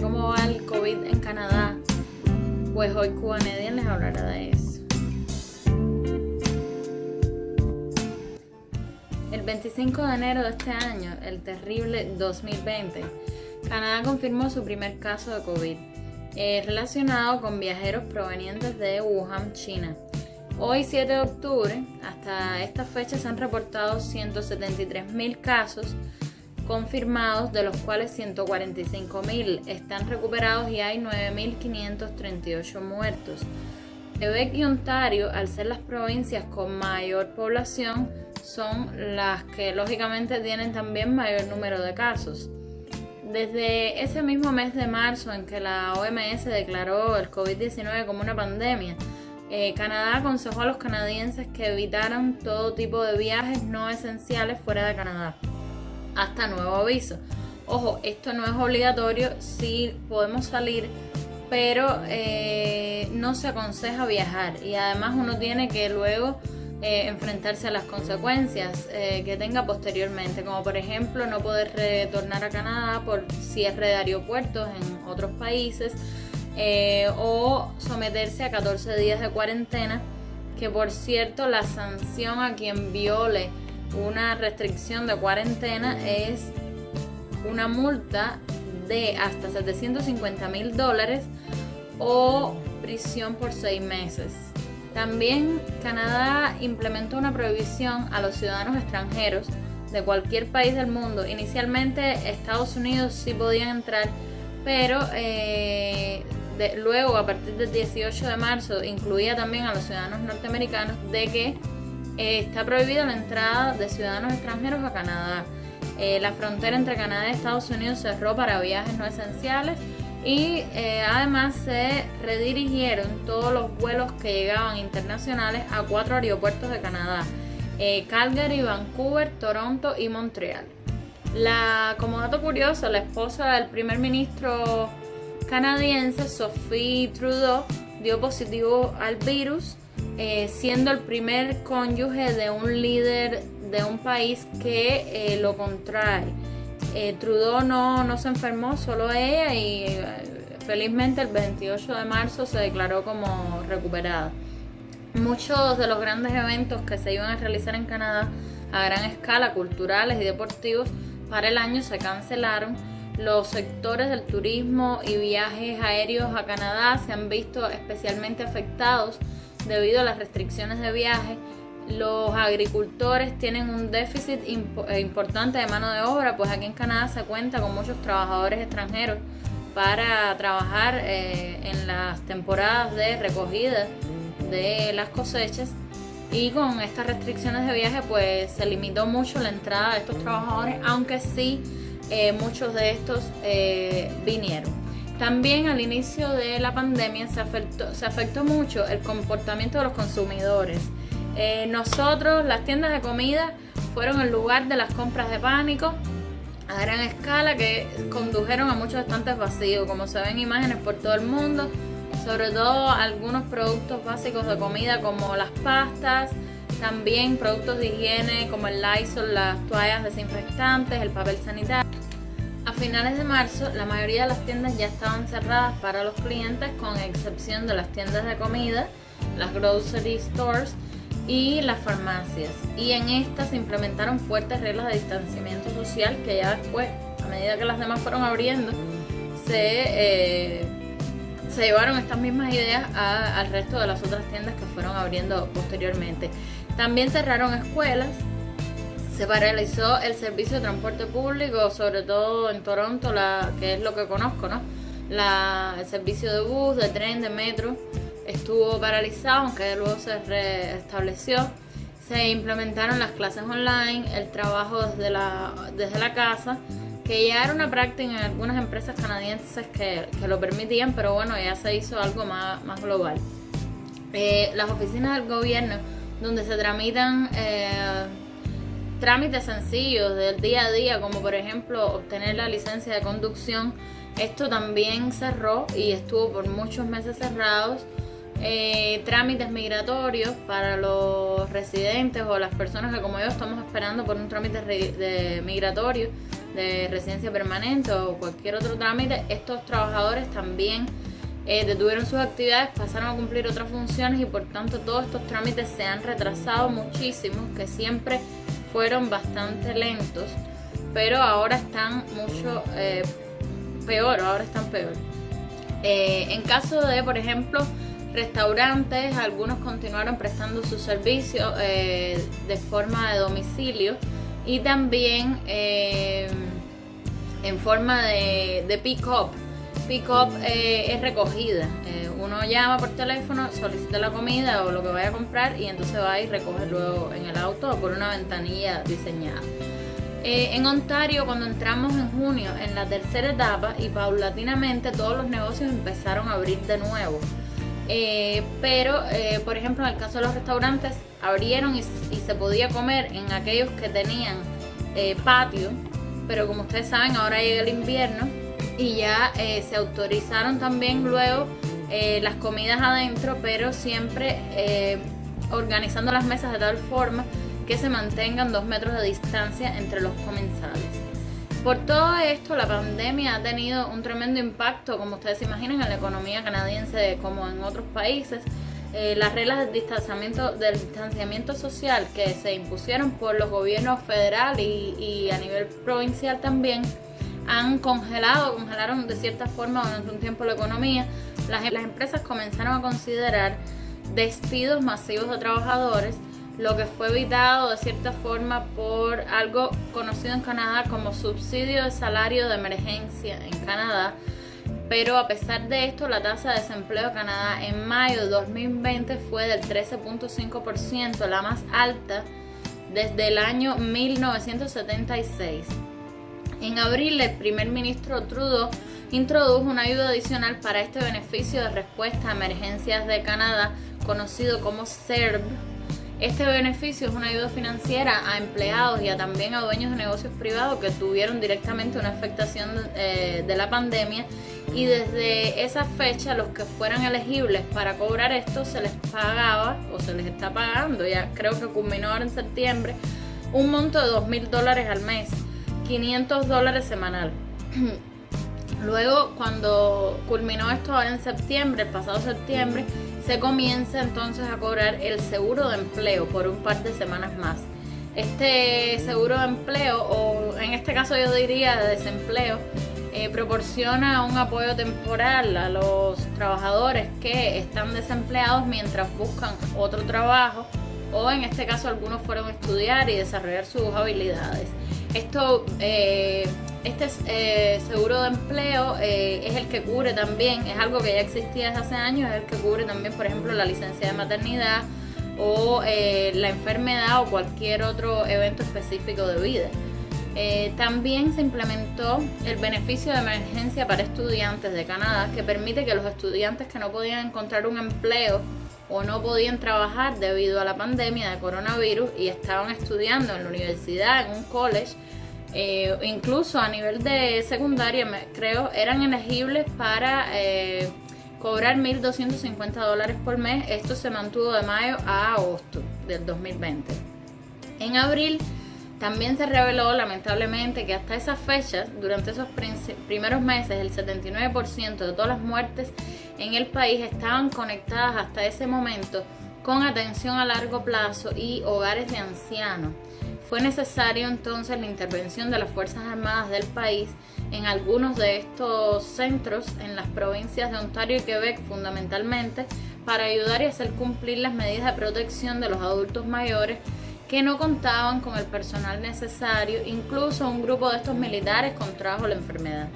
cómo va el COVID en Canadá. Pues hoy Cubanedian les hablará de eso. El 25 de enero de este año, el terrible 2020, Canadá confirmó su primer caso de COVID, relacionado con viajeros provenientes de Wuhan, China. Hoy, 7 de octubre, hasta esta fecha se han reportado 173.000 casos confirmados, de los cuales 145.000 están recuperados y hay 9.538 muertos. Quebec y Ontario, al ser las provincias con mayor población, son las que lógicamente tienen también mayor número de casos. Desde ese mismo mes de marzo en que la OMS declaró el COVID-19 como una pandemia, Canadá aconsejó a los canadienses que evitaran todo tipo de viajes no esenciales fuera de Canadá, hasta nuevo aviso. Ojo, esto no es obligatorio, sí podemos salir, pero no se aconseja viajar, y además uno tiene que luego enfrentarse a las consecuencias que tenga posteriormente, como por ejemplo no poder retornar a Canadá por cierre de aeropuertos en otros países, o someterse a 14 días de cuarentena, que por cierto la sanción a quien viole una restricción de cuarentena es una multa de hasta $750,000 o prisión por 6 meses. También Canadá implementó una prohibición a los ciudadanos extranjeros de cualquier país del mundo. Inicialmente Estados Unidos sí podían entrar, pero luego, a partir del 18 de marzo, incluía también a los ciudadanos norteamericanos, de que está prohibida la entrada de ciudadanos extranjeros a Canadá. La frontera entre Canadá y Estados Unidos cerró para viajes no esenciales, y además se redirigieron todos los vuelos que llegaban internacionales a 4 aeropuertos de Canadá: Calgary, Vancouver, Toronto y Montreal. Como dato curioso, la esposa del primer ministro canadiense, Sophie Trudeau, dio positivo al virus, siendo el primer cónyuge de un líder de un país que lo contrae. Trudeau no se enfermó, solo ella, y felizmente el 28 de marzo se declaró como recuperada. Muchos de los grandes eventos que se iban a realizar en Canadá a gran escala, culturales y deportivos, para el año se cancelaron. Los sectores del turismo y viajes aéreos a Canadá se han visto especialmente afectados debido a las restricciones de viaje. Los agricultores tienen un déficit importante de mano de obra, pues aquí en Canadá se cuenta con muchos trabajadores extranjeros para trabajar en las temporadas de recogida de las cosechas, y con estas restricciones de viaje pues se limitó mucho la entrada de estos trabajadores, aunque sí muchos de estos vinieron. También al inicio de la pandemia se afectó mucho el comportamiento de los consumidores. Nosotros, las tiendas de comida, fueron el lugar de las compras de pánico a gran escala, que condujeron a muchos estantes vacíos, como se ven imágenes por todo el mundo, sobre todo algunos productos básicos de comida como las pastas, también productos de higiene como el Lysol, las toallas desinfectantes, el papel sanitario. A finales de marzo, la mayoría de las tiendas ya estaban cerradas para los clientes, con excepción de las tiendas de comida, las grocery stores y las farmacias. Y en estas se implementaron fuertes reglas de distanciamiento social, que ya después, a medida que las demás fueron abriendo, se llevaron estas mismas ideas al resto de las otras tiendas que fueron abriendo posteriormente. También cerraron escuelas. Se paralizó el servicio de transporte público, sobre todo en Toronto, que es lo que conozco, ¿no? El servicio de bus, de tren, de metro estuvo paralizado, aunque luego se restableció. Se implementaron las clases online, el trabajo desde la casa, que ya era una práctica en algunas empresas canadienses que lo permitían, pero bueno, ya se hizo algo más global. Las oficinas del gobierno, donde se tramitan trámites sencillos del día a día, como por ejemplo obtener la licencia de conducción, esto también cerró y estuvo por muchos meses cerrados. Trámites migratorios para los residentes o las personas que, como yo, estamos esperando por un trámite migratorio, de residencia permanente o cualquier otro trámite, estos trabajadores también detuvieron sus actividades, pasaron a cumplir otras funciones y por tanto todos estos trámites se han retrasado muchísimo, que siempre fueron bastante lentos, pero ahora están mucho peor. En caso de, por ejemplo, restaurantes, algunos continuaron prestando su servicio de forma de domicilio y también en forma de pick-up. Pick-up es recogida. Uno llama por teléfono, solicita la comida o lo que vaya a comprar y entonces va y recoge luego en el auto o por una ventanilla diseñada. En Ontario, cuando entramos en junio en la tercera etapa y paulatinamente todos los negocios empezaron a abrir de nuevo. Pero por ejemplo, en el caso de los restaurantes, abrieron y se podía comer en aquellos que tenían patio, pero como ustedes saben, ahora llega el invierno y ya se autorizaron también luego las comidas adentro, pero siempre organizando las mesas de tal forma que se mantengan 2 metros de distancia entre los comensales. Por todo esto, la pandemia ha tenido un tremendo impacto, como ustedes se imaginan, en la economía canadiense como en otros países. Las reglas del distanciamiento social que se impusieron por los gobiernos federal y a nivel provincial también congelaron de cierta forma durante un tiempo la economía. Las empresas comenzaron a considerar despidos masivos de trabajadores, lo que fue evitado de cierta forma por algo conocido en Canadá como subsidio de salario de emergencia en Canadá. Pero a pesar de esto, la tasa de desempleo de Canadá en mayo de 2020 fue del 13.5%, la más alta desde el año 1976. En abril, el primer ministro Trudeau introdujo una ayuda adicional para este beneficio de respuesta a emergencias de Canadá, conocido como CERB. Este beneficio es una ayuda financiera a empleados y también a dueños de negocios privados que tuvieron directamente una afectación de la pandemia, y desde esa fecha los que fueran elegibles para cobrar esto se les pagaba, o se les está pagando, ya creo que culminó ahora en septiembre, un monto de $2,000 al mes, $500 semanal. Luego, cuando culminó esto ahora en septiembre, el pasado septiembre, se comienza entonces a cobrar el seguro de empleo por un par de semanas más. Este seguro de empleo, o en este caso yo diría de desempleo, proporciona un apoyo temporal a los trabajadores que están desempleados mientras buscan otro trabajo, o en este caso algunos fueron a estudiar y desarrollar sus habilidades. Este seguro de empleo es el que cubre también, es algo que ya existía desde hace años, es el que cubre también, por ejemplo, la licencia de maternidad o la enfermedad o cualquier otro evento específico de vida. También se implementó el beneficio de emergencia para estudiantes de Canadá, que permite que los estudiantes que no podían encontrar un empleo o no podían trabajar debido a la pandemia de coronavirus y estaban estudiando en la universidad, en un college, incluso a nivel de secundaria, creo, eran elegibles para cobrar $1,250 por mes. Esto se mantuvo de mayo a agosto del 2020. En abril también se reveló lamentablemente que hasta esas fechas, durante esos primeros meses, el 79% de todas las muertes en el país estaban conectadas hasta ese momento con atención a largo plazo y hogares de ancianos. Fue necesario entonces la intervención de las Fuerzas Armadas del país en algunos de estos centros en las provincias de Ontario y Quebec fundamentalmente, para ayudar y hacer cumplir las medidas de protección de los adultos mayores que no contaban con el personal necesario. Incluso un grupo de estos militares contrajo la enfermedad.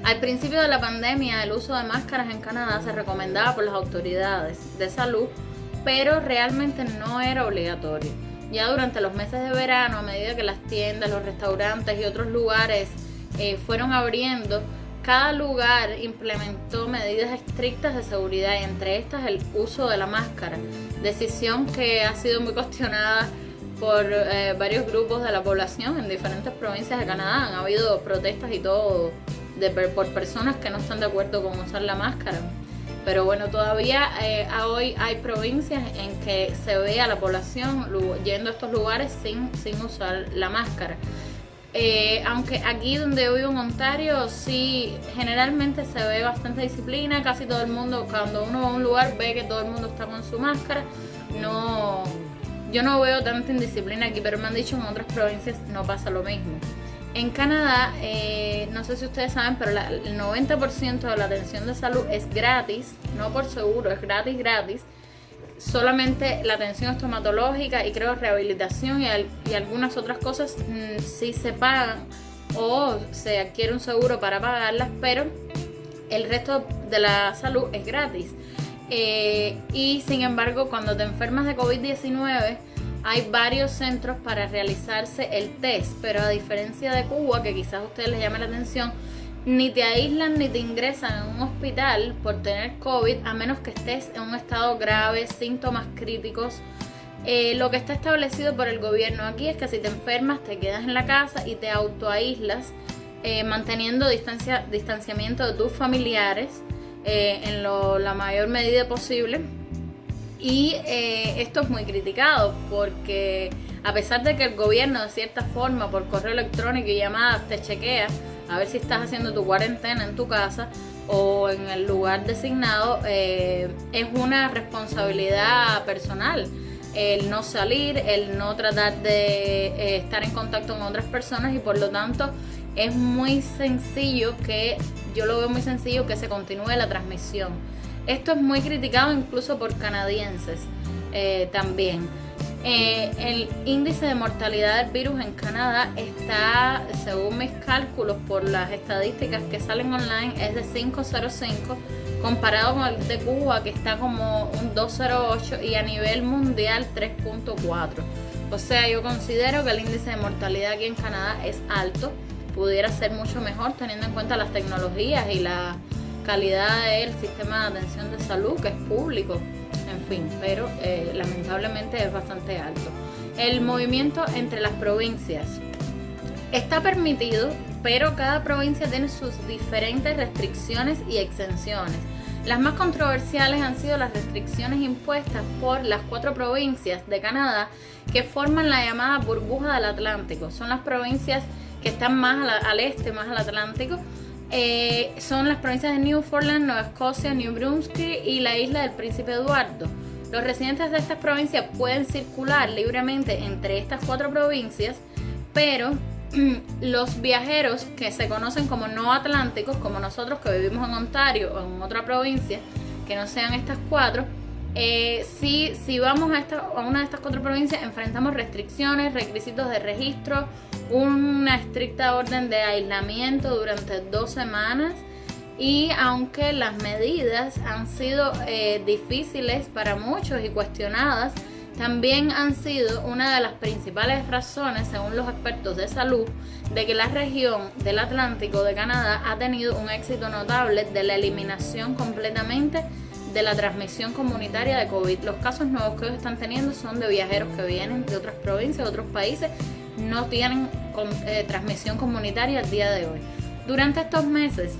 Al principio de la pandemia, el uso de máscaras en Canadá se recomendaba por las autoridades de salud, pero realmente no era obligatorio. Ya durante los meses de verano, a medida que las tiendas, los restaurantes y otros lugares fueron abriendo, cada lugar implementó medidas estrictas de seguridad, y entre estas el uso de la máscara, decisión que ha sido muy cuestionada por varios grupos de la población en diferentes provincias de Canadá. Han habido protestas y todo por personas que no están de acuerdo con usar la máscara. Pero bueno, todavía hoy hay provincias en que se ve a la población yendo a estos lugares sin usar la máscara. Aunque aquí donde yo vivo en Ontario, sí, generalmente se ve bastante disciplina. Casi todo el mundo, cuando uno va a un lugar, ve que todo el mundo está con su máscara. No, yo no veo tanta indisciplina aquí, pero me han dicho en otras provincias no pasa lo mismo. En Canadá, no sé si ustedes saben, pero el 90% de la atención de salud es gratis, no por seguro, es gratis. Solamente la atención estomatológica y creo rehabilitación y algunas otras cosas sí se pagan o se adquiere un seguro para pagarlas, pero el resto de la salud es gratis. Y sin embargo, cuando te enfermas de COVID-19, hay varios centros para realizarse el test, pero a diferencia de Cuba, que quizás a ustedes les llame la atención, ni te aíslan ni te ingresan en un hospital por tener COVID, a menos que estés en un estado grave, síntomas críticos. Lo que está establecido por el gobierno aquí es que si te enfermas te quedas en la casa y te autoaíslas, manteniendo distanciamiento de tus familiares en la mayor medida posible. Y esto es muy criticado porque a pesar de que el gobierno de cierta forma por correo electrónico y llamadas te chequea a ver si estás haciendo tu cuarentena en tu casa o en el lugar designado, es una responsabilidad personal el no salir, el no tratar de estar en contacto con otras personas, y por lo tanto es muy sencillo yo lo veo muy sencillo que se continúe la transmisión. Esto es muy criticado incluso por canadienses también. El índice de mortalidad del virus en Canadá está, según mis cálculos por las estadísticas que salen online, es de 5.05 comparado con el de Cuba, que está como un 2.08, y a nivel mundial 3.4. O sea, yo considero que el índice de mortalidad aquí en Canadá es alto. Pudiera ser mucho mejor teniendo en cuenta las tecnologías y la calidad del sistema de atención de salud, que es público, en fin, pero lamentablemente es bastante alto. El movimiento entre las provincias está permitido, pero cada provincia tiene sus diferentes restricciones y exenciones. Las más controversiales han sido las restricciones impuestas por las 4 provincias de Canadá que forman la llamada burbuja del Atlántico. Son las provincias que están más al este, más al Atlántico. Son las provincias de Newfoundland, Nueva Escocia, New Brunswick y la isla del Príncipe Eduardo. Los residentes de estas provincias pueden circular libremente entre estas 4 provincias, pero los viajeros que se conocen como no atlánticos, como nosotros que vivimos en Ontario o en otra provincia que no sean estas 4, si vamos a una de estas 4 provincias, enfrentamos restricciones, requisitos de registro, una estricta orden de aislamiento durante 2 semanas. Y aunque las medidas han sido difíciles para muchos y cuestionadas, también han sido una de las principales razones, según los expertos de salud, de que la región del Atlántico de Canadá ha tenido un éxito notable de la eliminación completamente de la transmisión comunitaria de COVID. Los casos nuevos que ellos están teniendo son de viajeros que vienen de otras provincias, de otros países, no tienen transmisión comunitaria al día de hoy. Durante estos meses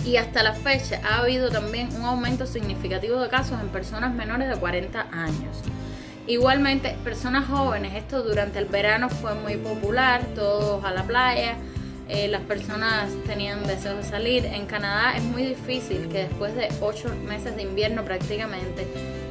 y hasta la fecha ha habido también un aumento significativo de casos en personas menores de 40 años. Igualmente, personas jóvenes, esto durante el verano fue muy popular, todos a la playa, las personas tenían deseos de salir. En Canadá es muy difícil que después de 8 meses de invierno prácticamente,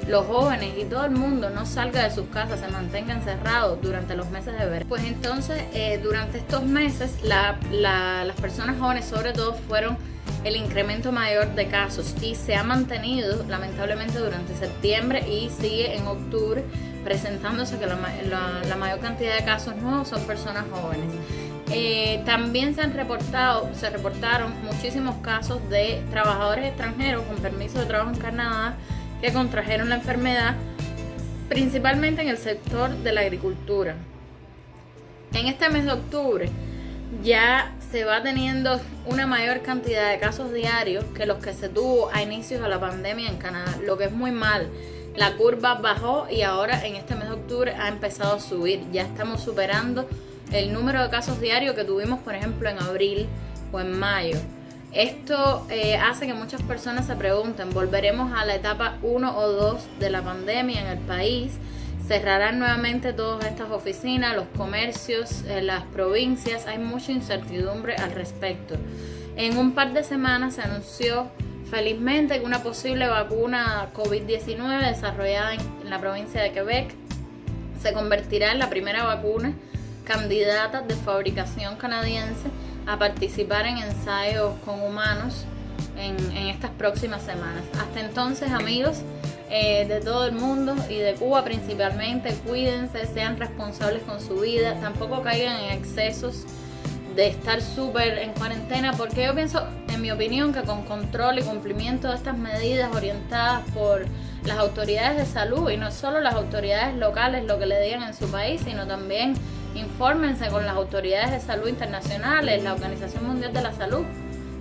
los jóvenes y todo el mundo no salga de sus casas, se mantenga encerrados durante los meses de verano. Pues entonces, durante estos meses, las personas jóvenes sobre todo fueron el incremento mayor de casos, y se ha mantenido lamentablemente durante septiembre y sigue en octubre, presentándose que la mayor cantidad de casos nuevos son personas jóvenes. También se reportaron muchísimos casos de trabajadores extranjeros con permiso de trabajo en Canadá que contrajeron la enfermedad, principalmente en el sector de la agricultura. En este mes de octubre ya se va teniendo una mayor cantidad de casos diarios que los que se tuvo a inicios de la pandemia en Canadá, lo que es muy mal. La curva bajó y ahora en este mes de octubre ha empezado a subir. Ya estamos superando el número de casos diarios que tuvimos, por ejemplo, en abril o en mayo. Esto hace que muchas personas se pregunten, ¿volveremos a la etapa 1 o 2 de la pandemia en el país? cerrarán nuevamente todas estas oficinas, los comercios, las provincias. Hay mucha incertidumbre al respecto. En un par de semanas se anunció felizmente que una posible vacuna COVID-19 desarrollada en la provincia de Quebec se convertirá en la primera vacuna candidata de fabricación canadiense a participar en ensayos con humanos en estas próximas semanas. Hasta entonces, amigos de todo el mundo y de Cuba principalmente, cuídense, sean responsables con su vida, tampoco caigan en excesos de estar súper en cuarentena, porque yo pienso, en mi opinión, que con control y cumplimiento de estas medidas orientadas por las autoridades de salud, y no solo las autoridades locales lo que le digan en su país, sino también infórmense con las autoridades de salud internacionales, la Organización Mundial de la Salud.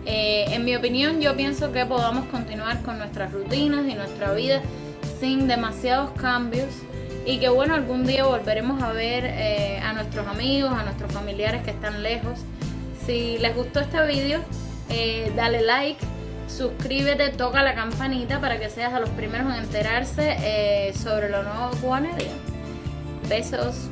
En mi opinión, yo pienso que podamos continuar con nuestras rutinas y nuestra vida sin demasiados cambios, y que bueno, algún día volveremos a ver a nuestros amigos, a nuestros familiares que están lejos. Si les gustó este video, dale like, suscríbete, toca la campanita para que seas de los primeros en enterarse sobre lo nuevo de Cubanedia. Besos.